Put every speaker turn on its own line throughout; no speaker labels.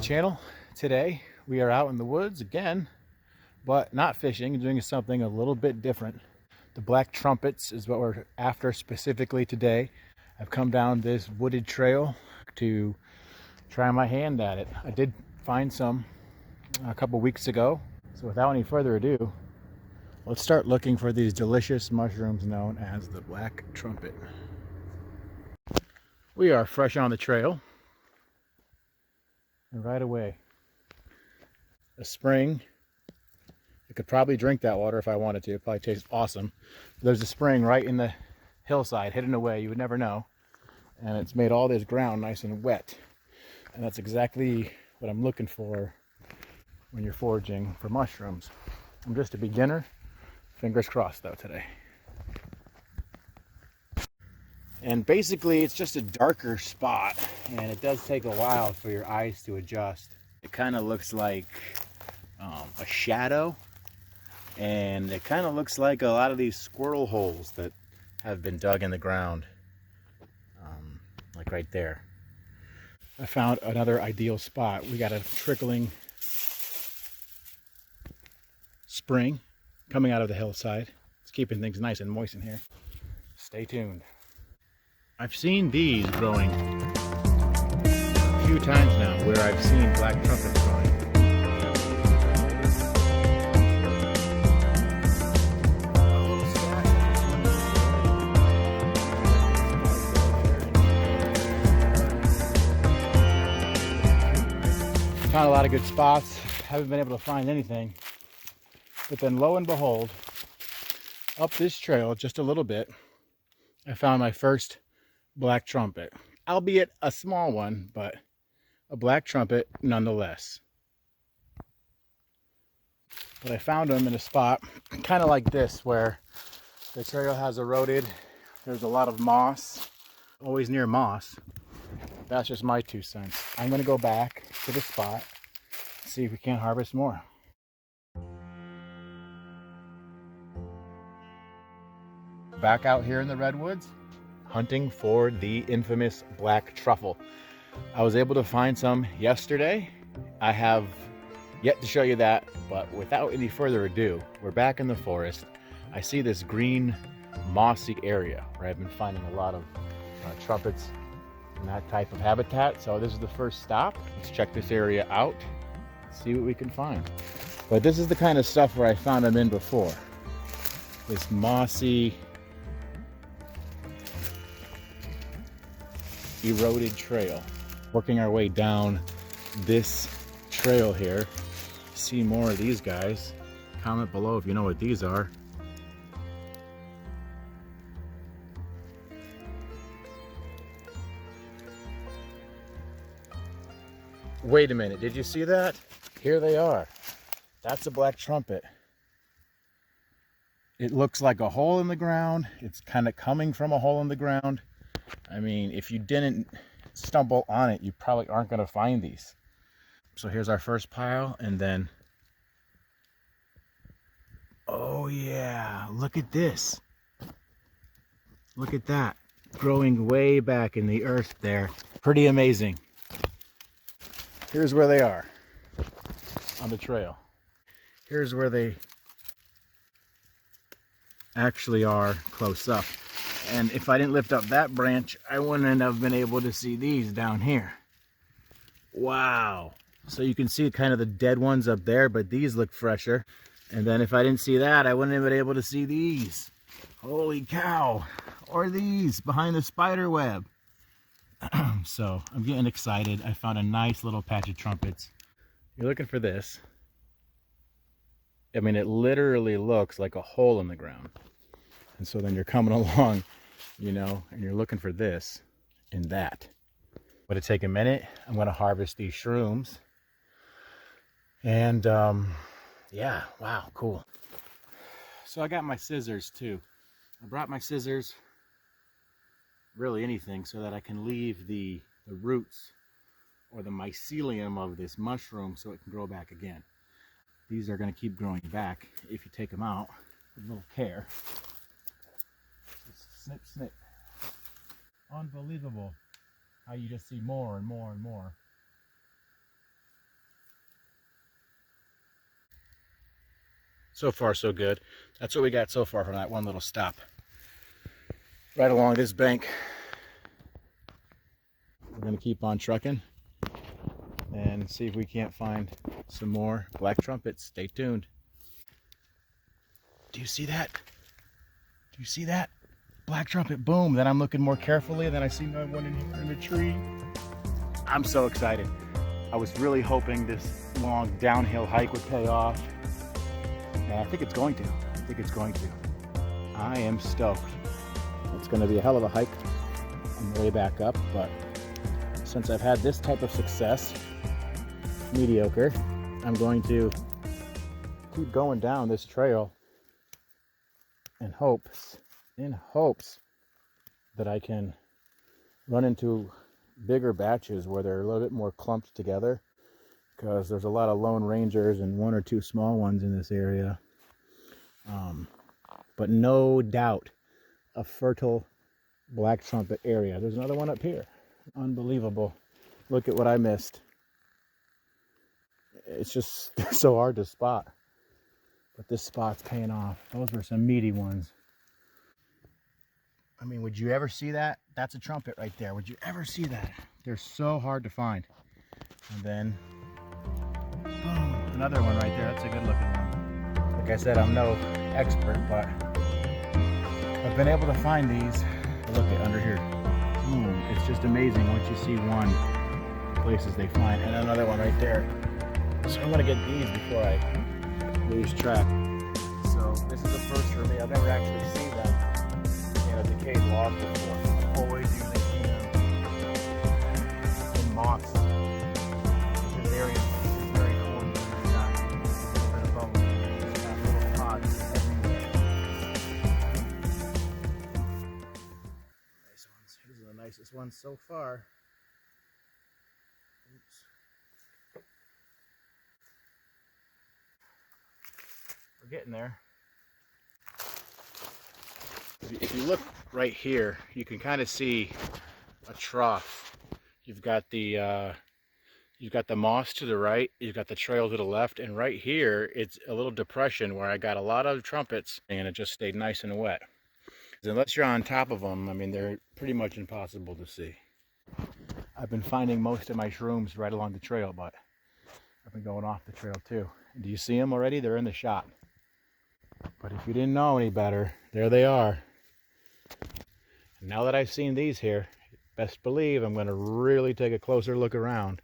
channel. Today we are out in the woods again, but not fishing, doing something a little bit different. The black trumpets is what we're after specifically today. I've come down this wooded trail to try my hand at it. I did find some a couple weeks ago, so without any further ado, let's start looking for these delicious mushrooms known as the black trumpet. We are fresh on the trail, and right away, a spring. I could probably drink that water if I wanted to. It probably tastes awesome. There's a spring right in the hillside, hidden away. You would never know. And it's made all this ground nice and wet. And that's exactly what I'm looking for when you're foraging for mushrooms. I'm just a beginner. Fingers crossed though today. And basically it's just a darker spot, and it does take a while for your eyes to adjust. It kind of looks like a shadow, and it kind of looks like a lot of these squirrel holes that have been dug in the ground, like right there. I found another ideal spot. We got a trickling spring coming out of the hillside. It's keeping things nice and moist in here. Stay tuned. I've seen these growing a few times now, where I've seen black trumpets growing. Found a lot of good spots. Haven't been able to find anything, but then lo and behold, up this trail just a little bit, I found my first black trumpet, albeit a small one, but a black trumpet nonetheless. But I found them in a spot kind of like this, where the trail has eroded. There's a lot of moss, always near moss. That's just my 2 cents. I'm going to go back to the spot, see if we can't harvest more. Back out here in the redwoods, hunting for the infamous black truffle. I was able to find some yesterday. I have yet to show you that, but without any further ado, we're back in the forest. I see this green, mossy area where I've been finding a lot of trumpets in that type of habitat. So this is the first stop. Let's check this area out, see what we can find. But this is the kind of stuff where I found them in before. This mossy, eroded trail. Working our way down this trail here. See more of these guys. Comment below if you know what these are. Wait a minute, did you see that? Here they are. That's a black trumpet. It looks like a hole in the ground. It's kind of coming from a hole in the ground. I mean, if you didn't stumble on it, you probably aren't going to find these. So here's our first pile, and then, oh yeah, look at this. Look at that, growing way back in the earth there. Pretty amazing. Here's where they are on the trail. Here's where they actually are close up. And if I didn't lift up that branch, I wouldn't have been able to see these down here. Wow. So you can see kind of the dead ones up there, but these look fresher. And then if I didn't see that, I wouldn't have been able to see these. Holy cow. Or these behind the spider web. So I'm getting excited. I found a nice little patch of trumpets. You're looking for this. I mean, it literally looks like a hole in the ground. And so then you're coming along, you know, and you're looking for this and that. But it take a minute. I'm going to harvest these shrooms. And yeah, wow, cool. So I got my scissors too. I brought my scissors, really anything, so that I can leave the roots or the mycelium of this mushroom so it can grow back again. These are going to keep growing back if you take them out with a little care. Just snip, snip. Unbelievable how you just see more and more and more. So far, so good. That's what we got so far from that one little stop. Right along this bank. We're gonna keep on trucking and see if we can't find some more black trumpets. Stay tuned. Do you see that? Do you see that? Black trumpet, boom. Then I'm looking more carefully, and then I see another one in here in the tree. I'm so excited. I was really hoping this long downhill hike would pay off. And I think it's going to. I think it's going to. I am stoked. It's going to be a hell of a hike on the way back up, but since I've had this type of success, mediocre, I'm going to keep going down this trail in hopes that I can run into bigger batches where they're a little bit more clumped together, because there's a lot of lone rangers and one or two small ones in this area. But no doubt a fertile black trumpet area. There's another one up here. Unbelievable. Look at what I missed. It's just so hard to spot. But this spot's paying off. Those were some meaty ones. I mean, would you ever see that? That's a trumpet right there. Would you ever see that? They're so hard to find. And then, boom, another one right there. That's a good looking one. Like I said, I'm no expert, but I've been able to find these. Look at under here. Boom. It's just amazing once you see one, places they find. And another one right there. So I'm going to get these before I lose track. So this is a first for me. I've never actually seen them in a decayed log before. I've always usually seen them in moss. This area is very cool. It's got a little bit of bone. It's got little pods everywhere. Nice ones. These are the nicest ones so far. Oops. We're getting there. If you look right here, you can kind of see a trough. You've got the moss to the right, you've got the trail to the left, and right here it's a little depression where I got a lot of trumpets, and it just stayed nice and wet. Unless you're on top of them, I mean, they're pretty much impossible to see. I've been finding most of my shrooms right along the trail, but I've been going off the trail too. And do you see them already? They're in the shot. But if you didn't know any better, there they are. And now that I've seen these here, best believe I'm going to really take a closer look around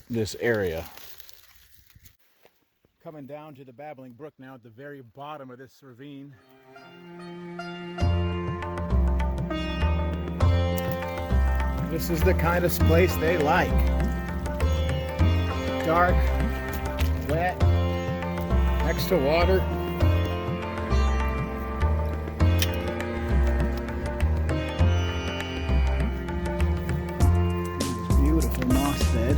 this area. Coming down to the Babbling Brook now at the very bottom of this ravine. This is the kind of place they like. Dark, wet, next to water. Beautiful moss bed.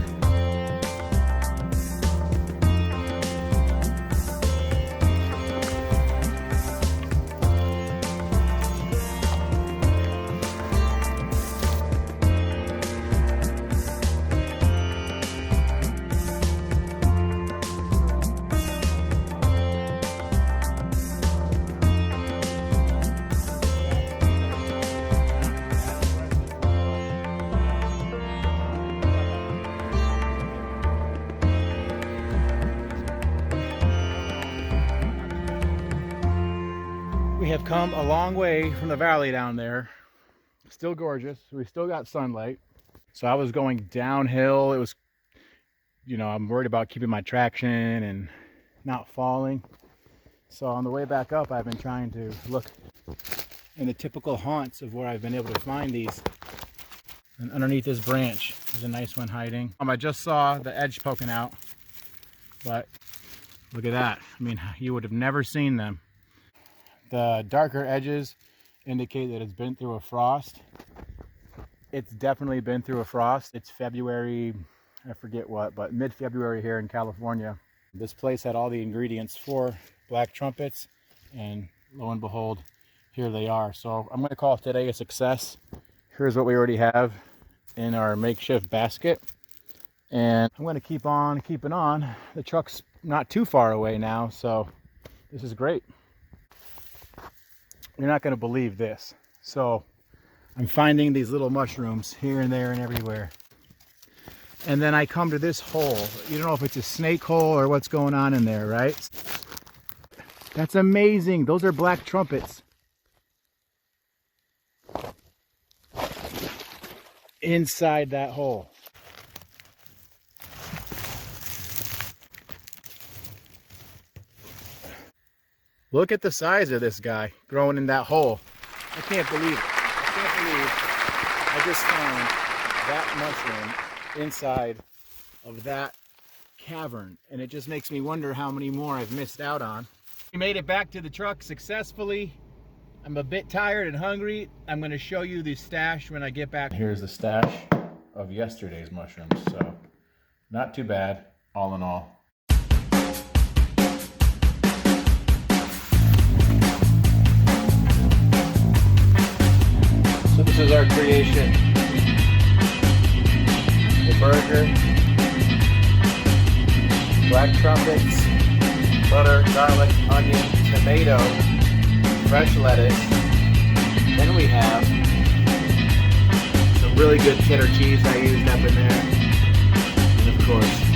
We have come a long way from the valley down there. Still gorgeous. We still got sunlight. So I was going downhill. It was, you know, I'm worried about keeping my traction and not falling. So on the way back up, I've been trying to look in the typical haunts of where I've been able to find these. And underneath this branch, there's a nice one hiding. I just saw the edge poking out, but look at that. I mean, you would have never seen them. The darker edges indicate that it's been through a frost. It's definitely been through a frost. It's February, I forget what, but mid-February here in California. This place had all the ingredients for black trumpets, and lo and behold, here they are. So I'm going to call today a success. Here's what we already have in our makeshift basket. And I'm going to keep on keeping on. The truck's not too far away now, so this is great. You're not going to believe this. So I'm finding these little mushrooms here and there and everywhere. And then I come to this hole. You don't know if it's a snake hole or what's going on in there, right? That's amazing. Those are black trumpets. Inside that hole. Look at the size of this guy growing in that hole. I can't believe it. I can't believe I just found that mushroom inside of that cavern. And it just makes me wonder how many more I've missed out on. We made it back to the truck successfully. I'm a bit tired and hungry. I'm going to show you the stash when I get back. Here's the stash of yesterday's mushrooms. So not too bad, all in all. So this is our creation. The burger, black trumpets, butter, garlic, onion, tomato, fresh lettuce. Then we have some really good cheddar cheese I used up in there. And of course,